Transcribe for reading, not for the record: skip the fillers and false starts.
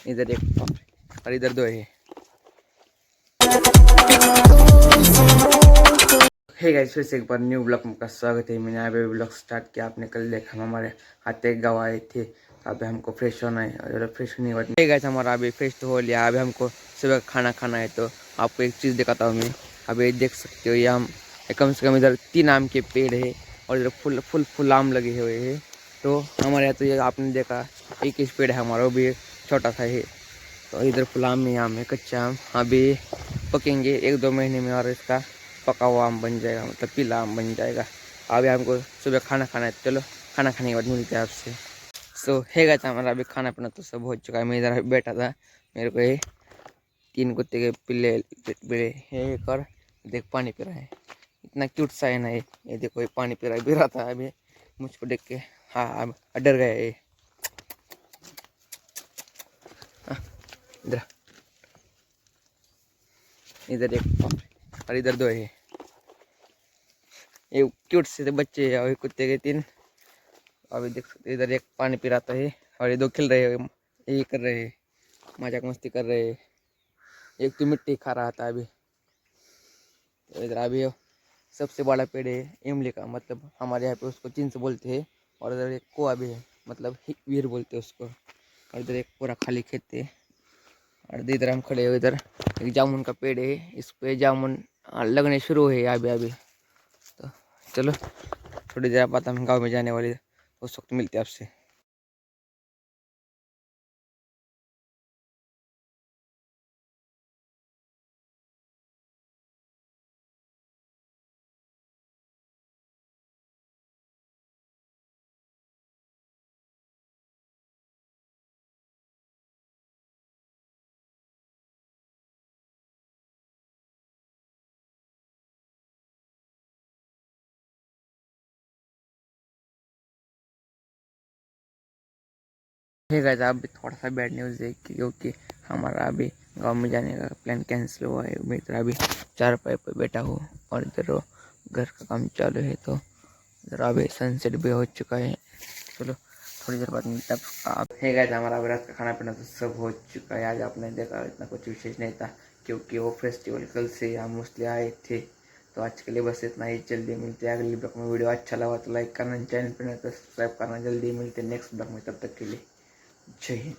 इधर एक और इधर दो है। हे गाइस, फिर से एक बार न्यू ब्लॉग में का स्वागत है। मैंने अभी ब्लॉग स्टार्ट किया। आपने कल देखा हम हमारे हाथ एक गाँव आए थे, तो अभी हमको फ्रेश होना है और फ्रेश होने के बाद हे गाइस हमारा अभी फ्रेश तो हो लिया। अभी हमको सुबह खाना खाना है, तो आपको एक चीज़ दिखाता हूँ मैं। अभी देख सकते हो, ये हम कम से कम इधर 3 आम के पेड़ है और इधर फुल आम लगे हुए हैं। तो हमारे यहाँ तो ये आपने देखा एक ही पेड़ है हमारा, वो भी छोटा सा है। तो इधर फुल आम में आम है, कच्चा आम अभी पकेंगे 1-2 महीने में और इसका पका हुआ आम बन जाएगा, मतलब पीला आम बन जाएगा। अभी हमको सुबह खाना खाना है, चलो खाना खाने के बाद मिलते हैं आपसे। सो है गाइस, हमारा अभी खाना पीना तो सब हो चुका है। मैं इधर बैठा था, मेरे को ये 3 कुत्ते के पिल्ले बिड़े है एक, और देख पानी पी रहा है। इतना क्यूट सा है ना ये देखो, ये पानी पी रहा था अभी मुझको देख के। हाँ डर गया ये। इधर इधर एक और इधर दो है। ये क्यूट से बच्चे है और कुत्ते के 3। अभी देख सकते इधर एक पानी पिलाता है और ये 2 खेल रहे हैं, ये कर रहे हैं, मजाक मस्ती कर रहे हैं। एक तो मिट्टी खा रहा था अभी। तो इधर अभी सबसे बड़ा पेड़ है इमली का, मतलब हमारे यहाँ पे उसको चिंच बोलते हैं। और इधर एक कोआ भी है, मतलब वीर बोलते हैं उसको। और इधर एक पूरा खाली खेत है। और इधर हम खड़े हो, इधर एक जामुन का पेड़ है, इस पे जामुन लगने शुरू है अभी अभी। तो चलो थोड़ी देर बाद हम गाँव में जाने वाले, उस वक्त मिलते हैं आपसे। ठीक है, अभी थोड़ा सा बैड न्यूज़ है क्योंकि हमारा अभी गांव में जाने का प्लान कैंसिल हुआ है। मैं इधर अभी 4 पाई पर बैठा हूँ और इधर घर का काम चालू है। तो इधर अभी सनसेट भी हो चुका है। चलो थोड़ी देर बाद मिलता है आप। है गाइस, हमारा अभी रात का खाना पीना तो सब हो चुका है। आज आपने देखा इतना कुछ विशेष नहीं था क्योंकि वो फेस्टिवल कल से हम मोस्टली आए थे। तो आज के लिए बस इतना ही। जल्दी मिलते हैं अगले ब्लॉग में। वीडियो अच्छा लगा तो लाइक करना, चैनल पर नहीं तो सब्सक्राइब करना। जल्दी मिलते हैं नेक्स्ट ब्लॉग में, तब तक के लिए जय हिंद।